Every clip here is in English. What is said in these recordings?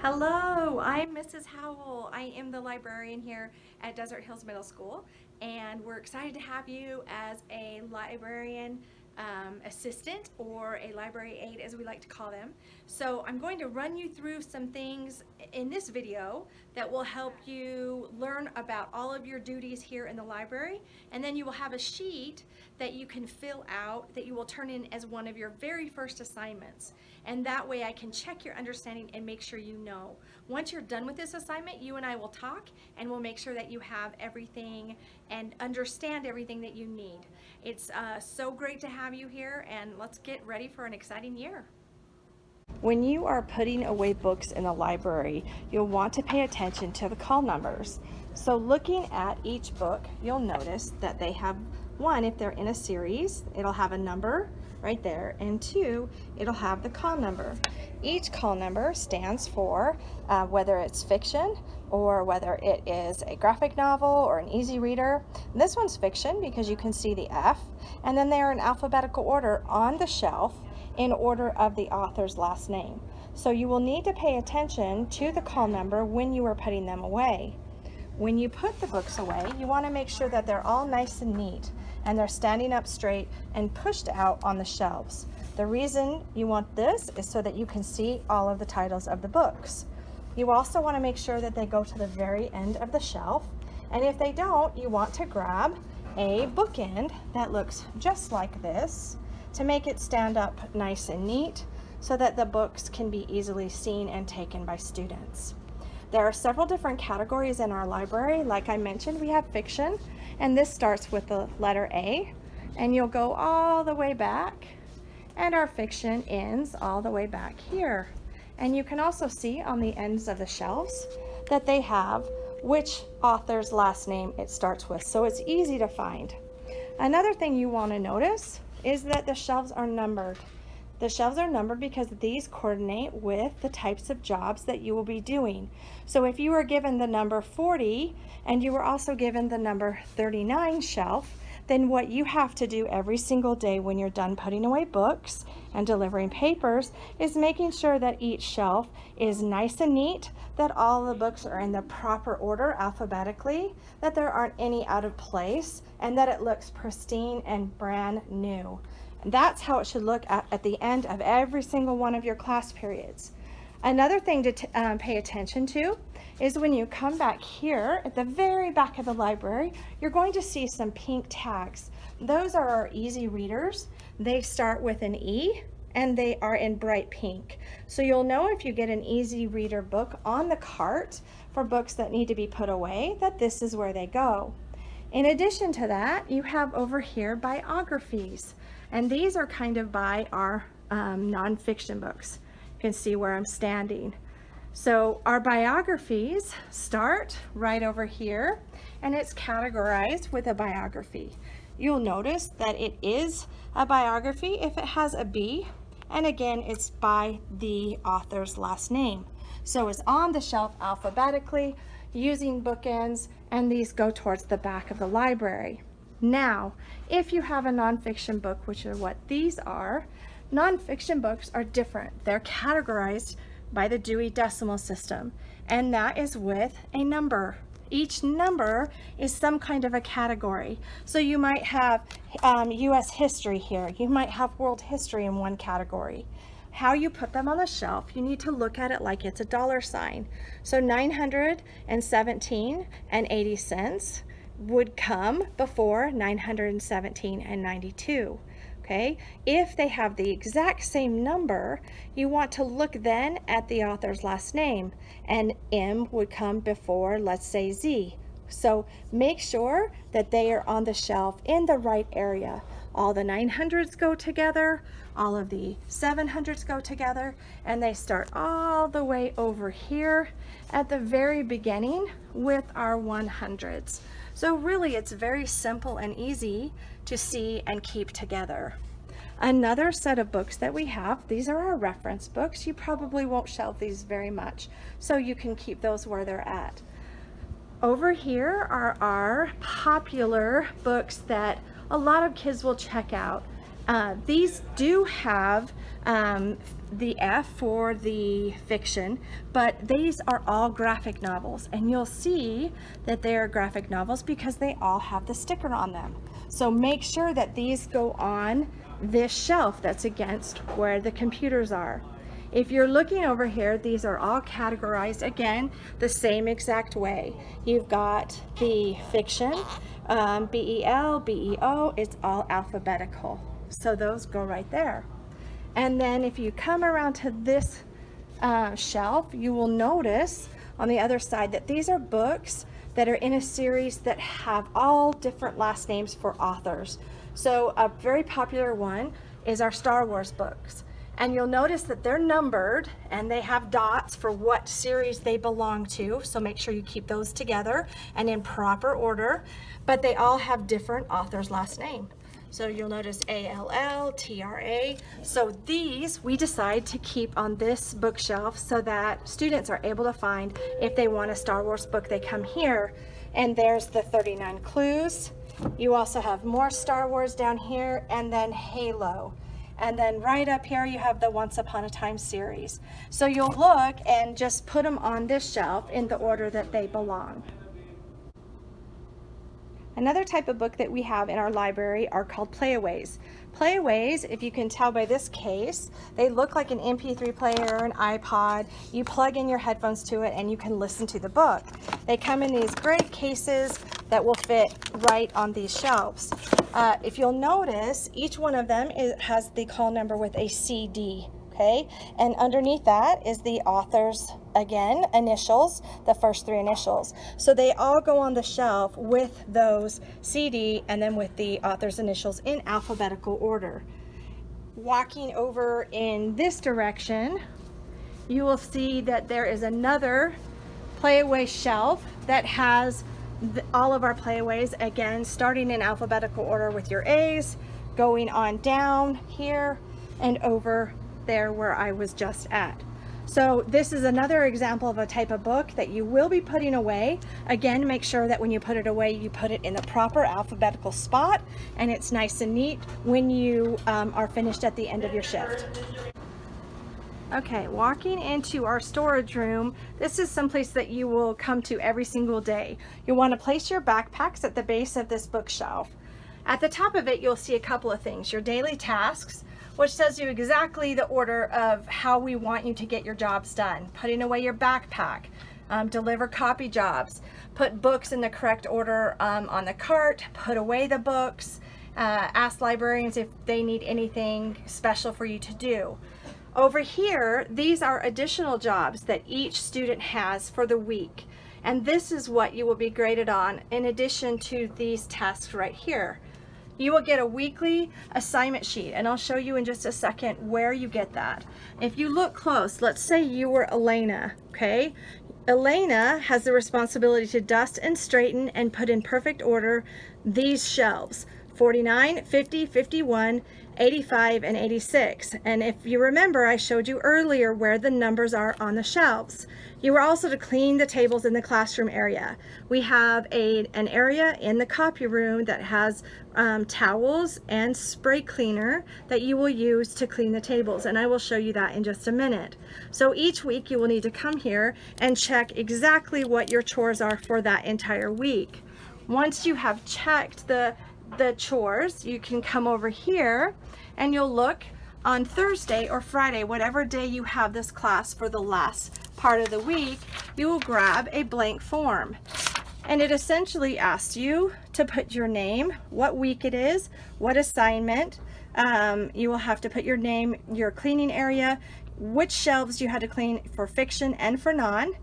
Hello, I'm Mrs. Howell. I am the librarian here at Desert Hills Middle School, and we're excited to have you as a librarian assistant or a library aide, as we like to call them. So I'm going to run you through some things in this video that will help you learn about all of your duties here in the library, and then you will have a sheet that you can fill out that you will turn in as one of your very first assignments. And that way I can check your understanding and make sure you know. Once you're done with this assignment, you and I will talk and we'll make sure that you have everything and understand everything that you need. It's so great to have you here, and let's get ready for an exciting year. When you are putting away books in the library, you'll want to pay attention to the call numbers. So looking at each book, you'll notice that they have one, if they're in a series, it'll have a number right there, and two, it'll have the call number. Each call number stands for whether it's fiction or whether it is a graphic novel or an easy reader. And this one's fiction because you can see the F, and then they are in alphabetical order on the shelf in order of the author's last name. So you will need to pay attention to the call number when you are putting them away. When you put the books away, you want to make sure that they're all nice and neat and they're standing up straight and pushed out on the shelves. The reason you want this is so that you can see all of the titles of the books. You also want to make sure that they go to the very end of the shelf, and if they don't, you want to grab a bookend that looks just like this to make it stand up nice and neat so that the books can be easily seen and taken by students. There are several different categories in our library. Like I mentioned, we have fiction, and this starts with the letter A, and you'll go all the way back, and our fiction ends all the way back here. And you can also see on the ends of the shelves that they have which author's last name it starts with, so it's easy to find. Another thing you want to notice is that the shelves are numbered. The shelves are numbered because these coordinate with the types of jobs that you will be doing. So if you were given the number 40 and you were also given the number 39 shelf, then what you have to do every single day when you're done putting away books and delivering papers is making sure that each shelf is nice and neat, that all the books are in the proper order alphabetically, that there aren't any out of place, and that it looks pristine and brand new. And that's how it should look at the end of every single one of your class periods. Another thing to pay attention to is when you come back here at the very back of the library, you're going to see some pink tags. Those are our easy readers. They start with an E and they are in bright pink. So you'll know if you get an easy reader book on the cart for books that need to be put away, that this is where they go. In addition to that, you have over here biographies, and these are kind of by our nonfiction books. You can see where I'm standing. So our biographies start right over here, and it's categorized with a biography. You'll notice that it is a biography if it has a B, and again, it's by the author's last name. So it's on the shelf alphabetically using bookends, and these go towards the back of the library. Now, if you have a nonfiction book, which are what these are, nonfiction books are different. They're categorized by the Dewey Decimal System, and that is with a number. Each number is some kind of a category. So you might have US history here. You might have world history in one category. How you put them on the shelf, you need to look at it like it's a dollar sign. So 917 and 80 cents would come before 917 and 92. Okay, if they have the exact same number, you want to look then at the author's last name, and M would come before, let's say, Z. So make sure that they are on the shelf in the right area. All the 900s go together, all of the 700s go together, and they start all the way over here at the very beginning with our 100s. So really, it's very simple and easy to see and keep together. Another set of books that we have, these are our reference books. You probably won't shelve these very much, so you can keep those where they're at. Over here are our popular books that a lot of kids will check out. These do have the F for the fiction, but these are all graphic novels, and you'll see that they are graphic novels because they all have the sticker on them. So make sure that these go on this shelf that's against where the computers are. If you're looking over here, these are all categorized again the same exact way. You've got the fiction, BEL, BEO, it's all alphabetical. So those go right there. And then if you come around to this shelf, you will notice on the other side that these are books that are in a series that have all different last names for authors. So a very popular one is our Star Wars books. And you'll notice that they're numbered and they have dots for what series they belong to. So make sure you keep those together and in proper order, but they all have different author's last name. So you'll notice ALL, TRA. So these we decide to keep on this bookshelf so that students are able to find if they want a Star Wars book, they come here. And there's the 39 Clues. You also have more Star Wars down here, and then Halo. And then right up here you have the Once Upon a Time series. So you'll look and just put them on this shelf in the order that they belong. Another type of book that we have in our library are called playaways. Playaways, if you can tell by this case, they look like an MP3 player or an iPod. You plug in your headphones to it and you can listen to the book. They come in these great cases that will fit right on these shelves. If you'll notice, each one of them has the call number with a CD. Okay, and underneath that is the author's, again, initials, the first three initials. So they all go on the shelf with those CD and then with the author's initials in alphabetical order. Walking over in this direction, you will see that there is another playaway shelf that has all of our playaways, again, starting in alphabetical order with your A's, going on down here and over there where I was just at. So this is another example of a type of book that you will be putting away. Again, make sure that when you put it away, you put it in the proper alphabetical spot and it's nice and neat when you are finished at the end of your shift. Okay, walking into our storage room, this is someplace that you will come to every single day. You'll want to place your backpacks at the base of this bookshelf. At the top of it, you'll see a couple of things. Your daily tasks, which tells you exactly the order of how we want you to get your jobs done. Putting away your backpack, deliver copy jobs, put books in the correct order on the cart, put away the books, ask librarians if they need anything special for you to do. Over here, these are additional jobs that each student has for the week. And this is what you will be graded on in addition to these tasks right here. You will get a weekly assignment sheet, and I'll show you in just a second where you get that. If you look close, let's say you were Elena, okay? Elena has the responsibility to dust and straighten and put in perfect order these shelves, 49, 50, 51, 85, and 86. And if you remember, I showed you earlier where the numbers are on the shelves. You are also to clean the tables in the classroom area. We have an area in the copy room that has towels and spray cleaner that you will use to clean the tables, and I will show you that in just a minute. So each week you will need to come here and check exactly what your chores are for that entire week. Once you have checked the chores, you can come over here and you'll look on Thursday or Friday, whatever day you have this class for the last part of the week, you will grab a blank form. And it essentially asks you to put your name, what week it is, what assignment. You will have to put your name, your cleaning area, which shelves you had to clean for fiction and for non,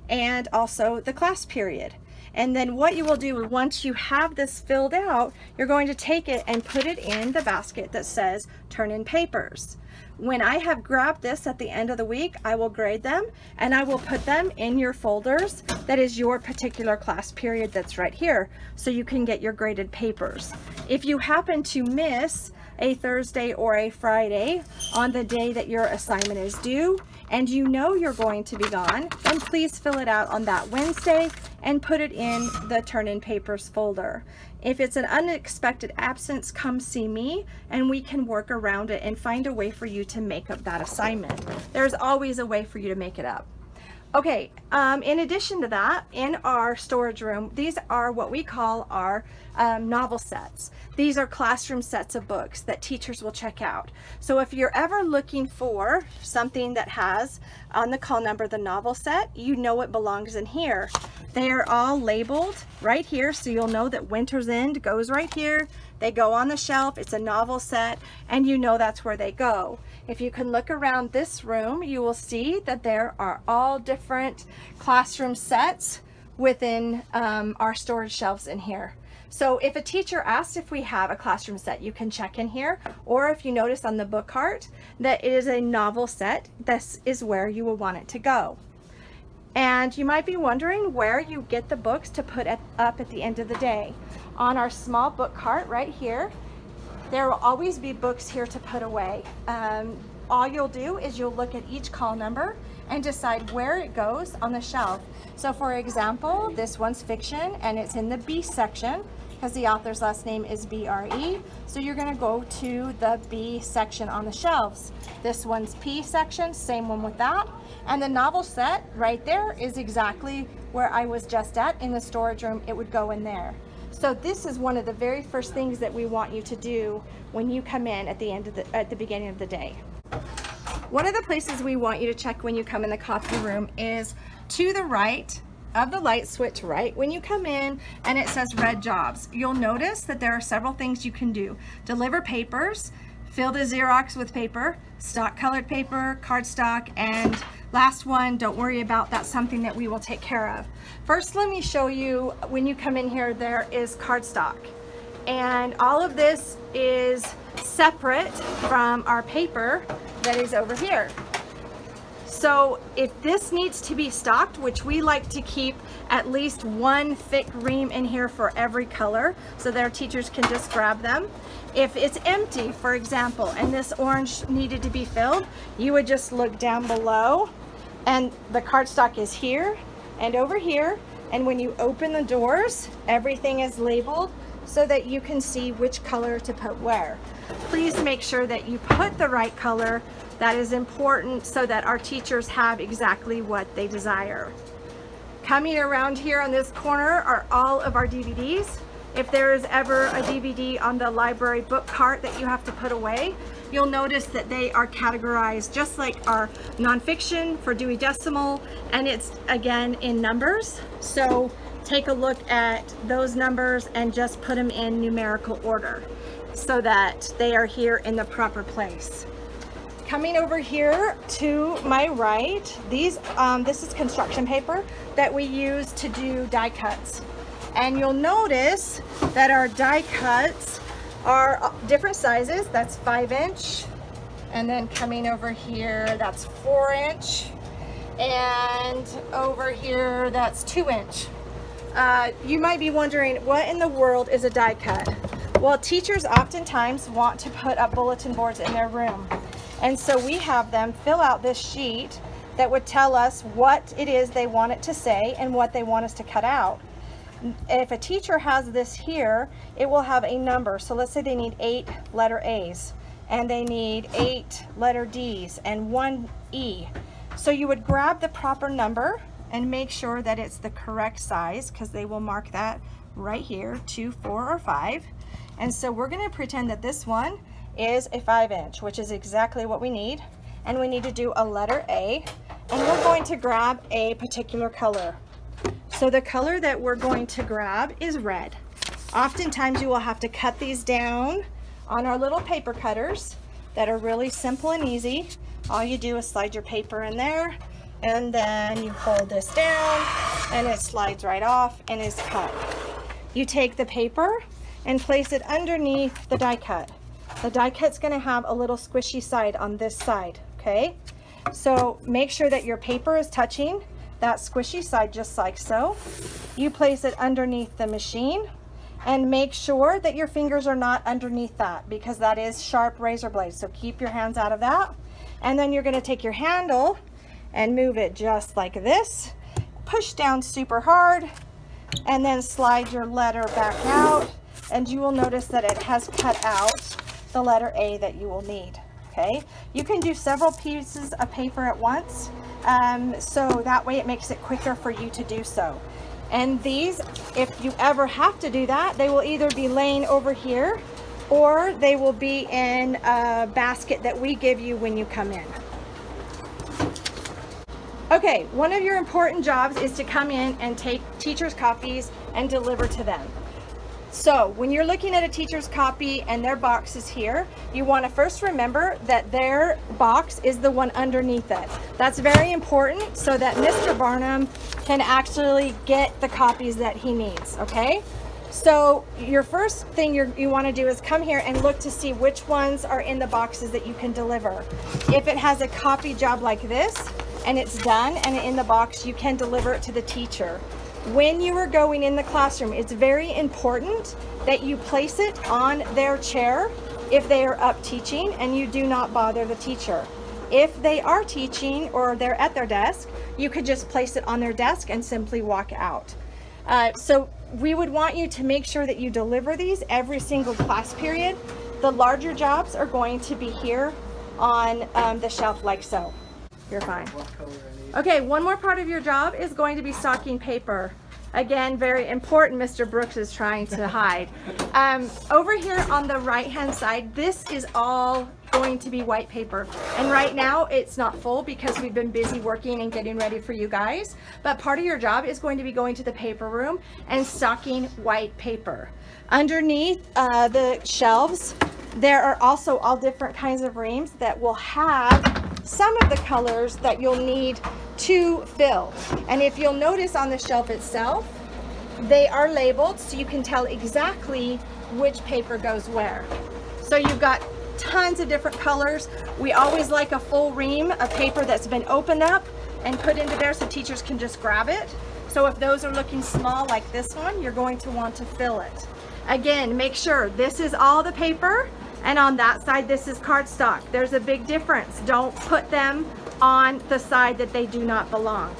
and also the class period. And then what you will do once you have this filled out, you're going to take it and put it in the basket that says turn in papers. When I have grabbed this at the end of the week, I will grade them and I will put them in your folders that is your particular class period that's right here, so you can get your graded papers. If you happen to miss a Thursday or a Friday on the day that your assignment is due, and you know you're going to be gone, then please fill it out on that Wednesday and put it in the turn-in papers folder. If it's an unexpected absence, come see me and we can work around it and find a way for you to make up that assignment. There's always a way for you to make it up. Okay, in addition to that, in our storage room, these are what we call our novel sets. These are classroom sets of books that teachers will check out. So if you're ever looking for something that has on the call number the novel set, you know it belongs in here. They are all labeled right here, so you'll know that Winter's End goes right here. They go on the shelf, it's a novel set, and you know that's where they go. If you can look around this room, you will see that there are all different classroom sets within our storage shelves in here. So if a teacher asks if we have a classroom set, you can check in here, or if you notice on the book cart that it is a novel set, this is where you will want it to go. And you might be wondering where you get the books to put up at the end of the day. On our small book cart right here, there will always be books here to put away. All you'll do is you'll look at each call number and decide where it goes on the shelf. So for example, this one's fiction and it's in the B section because the author's last name is B-R-E. So you're gonna go to the B section on the shelves. This one's P section, same one with that. And the novel set right there is exactly where I was just at in the storage room. It would go in there. So this is one of the very first things that we want you to do when you come in at the beginning of the day. One of the places we want you to check when you come in the coffee room is to the right of the light switch, right when you come in, and it says red jobs. You'll notice that there are several things you can do. Deliver papers, fill the Xerox with paper, stock colored paper, cardstock, and last one, don't worry about, that's something that we will take care of. First, let me show you, when you come in here, there is cardstock. And all of this is separate from our paper that is over here. So if this needs to be stocked, which we like to keep at least one thick ream in here for every color so their teachers can just grab them. If it's empty, for example, and this orange needed to be filled, you would just look down below and the cardstock is here and over here. And when you open the doors, everything is labeled so that you can see which color to put where. Please make sure that you put the right color. That is important so that our teachers have exactly what they desire. Coming around here on this corner are all of our DVDs. If there is ever a DVD on the library book cart that you have to put away, you'll notice that they are categorized just like our nonfiction for Dewey Decimal, and it's again in numbers. So take a look at those numbers and just put them in numerical order so that they are here in the proper place. Coming over here to my right, this is construction paper that we use to do die cuts. And you'll notice that our die cuts are different sizes. That's 5-inch. And then coming over here, that's 4-inch. And over here, that's 2-inch. You might be wondering, what in the world is a die cut? Well, teachers oftentimes want to put up bulletin boards in their room. And so we have them fill out this sheet that would tell us what it is they want it to say and what they want us to cut out. If a teacher has this here, it will have a number. So let's say they need 8 letter A's and they need 8 letter D's and 1 E. So you would grab the proper number and make sure that it's the correct size, because they will mark that right here, 2, 4, or 5. And so we're going to pretend that this one is a 5-inch, which is exactly what we need. And we need to do a letter A, and we're going to grab a particular color. So the color that we're going to grab is red. Oftentimes you will have to cut these down on our little paper cutters that are really simple and easy. All you do is slide your paper in there, and then you hold this down and it slides right off and is cut. You take the paper and place it underneath the die cut. The die cut's going to have a little squishy side on this side, okay? So make sure that your paper is touching that squishy side just like so. You place it underneath the machine and make sure that your fingers are not underneath that, because that is sharp razor blades. So keep your hands out of that. And then you're going to take your handle and move it just like this. Push down super hard and then slide your letter back out, and you will notice that it has cut out the letter A that you will need. Okay, you can do several pieces of paper at once, so that way it makes it quicker for you to do so. And these, if you ever have to do that, they will either be laying over here or they will be in a basket that we give you when you come in. Okay, one of your important jobs is to come in and take teachers' copies and deliver to them. So when you're looking at a teacher's copy and their box is here, you want to first remember that their box is the one underneath it. That's very important so that Mr. Barnum can actually get the copies that he needs, okay? So your first thing you want to do is come here and look to see which ones are in the boxes that you can deliver. If it has a copy job like this and it's done and in the box, you can deliver it to the teacher. When you are going in the classroom, it's very important that you place it on their chair if they are up teaching and you do not bother the teacher. If they are teaching or they're at their desk, you could just place it on their desk and simply walk out. So we would want you to make sure that you deliver these every single class period. The larger jobs are going to be here on the shelf like so. You're fine. Okay, one more part of your job is going to be stocking paper. Again, very important, Mr. Brooks is trying to hide. Over here on the right-hand side, this is all going to be white paper. And right now, it's not full because we've been busy working and getting ready for you guys. But part of your job is going to be going to the paper room and stocking white paper. Underneath the shelves, there are also all different kinds of reams that will have some of the colors that you'll need to fill. And if you'll notice on the shelf itself, they are labeled so you can tell exactly which paper goes where. So you've got tons of different colors. We always like a full ream of paper that's been opened up and put into there so teachers can just grab it. So if those are looking small like this one, you're going to want to fill it. Again, make sure this is all the paper, and on that side this is cardstock. There's a big difference. Don't put them on the side that they do not belong.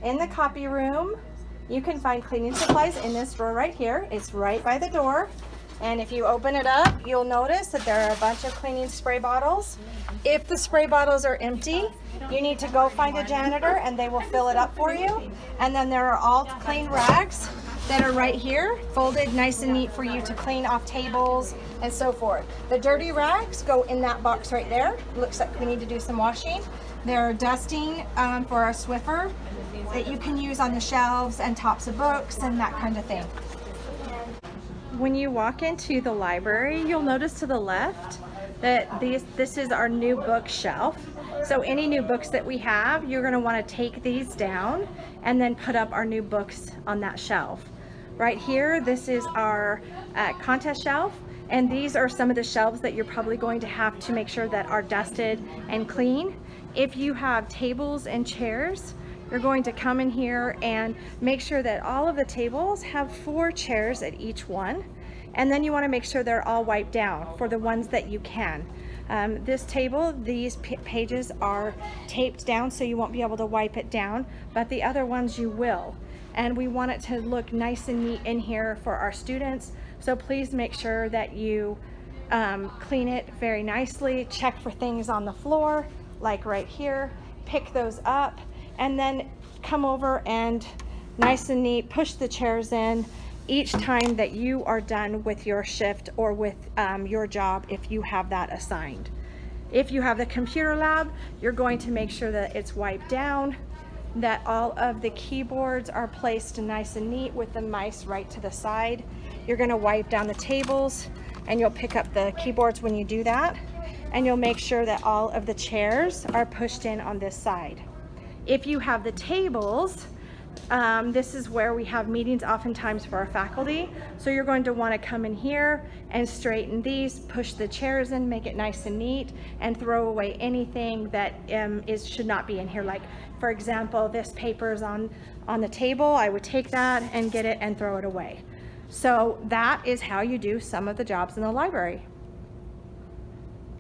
In the copy room, you can find cleaning supplies in this drawer right here. It's right by the door. And if you open it up, you'll notice that there are a bunch of cleaning spray bottles. If the spray bottles are empty, you need to go find a janitor and they will fill it up for you. And then there are all clean rags that are right here, folded nice and neat for you to clean off tables and so forth. The dirty rags go in that box right there. Looks like we need to do some washing. There are dusting for our Swiffer that you can use on the shelves and tops of books and that kind of thing. When you walk into the library, you'll notice to the left that this is our new bookshelf. So any new books that we have, you're going to want to take these down and then put up our new books on that shelf. Right here, this is our contest shelf, and these are some of the shelves that you're probably going to have to make sure that are dusted and clean. If you have tables and chairs, you're going to come in here and make sure that all of the tables have 4 chairs at each one, and then you want to make sure they're all wiped down for the ones that you can. This table, these pages are taped down so you won't be able to wipe it down, but the other ones you will. And we want it to look nice and neat in here for our students, so please make sure that you clean it very nicely. Check for things on the floor, like right here, pick those up, and then come over and nice and neat, push the chairs in each time that you are done with your shift or with your job if you have that assigned. If you have the computer lab, you're going to make sure that it's wiped down, that all of the keyboards are placed nice and neat with the mice right to the side. You're going to wipe down the tables and you'll pick up the keyboards when you do that, and you'll make sure that all of the chairs are pushed in on this side. If you have the tables, this is where we have meetings oftentimes for our faculty. So you're going to want to come in here and straighten these, push the chairs in, make it nice and neat, and throw away anything that should not be in here. Like, for example, this paper is on the table. I would take that and get it and throw it away. So that is how you do some of the jobs in the library.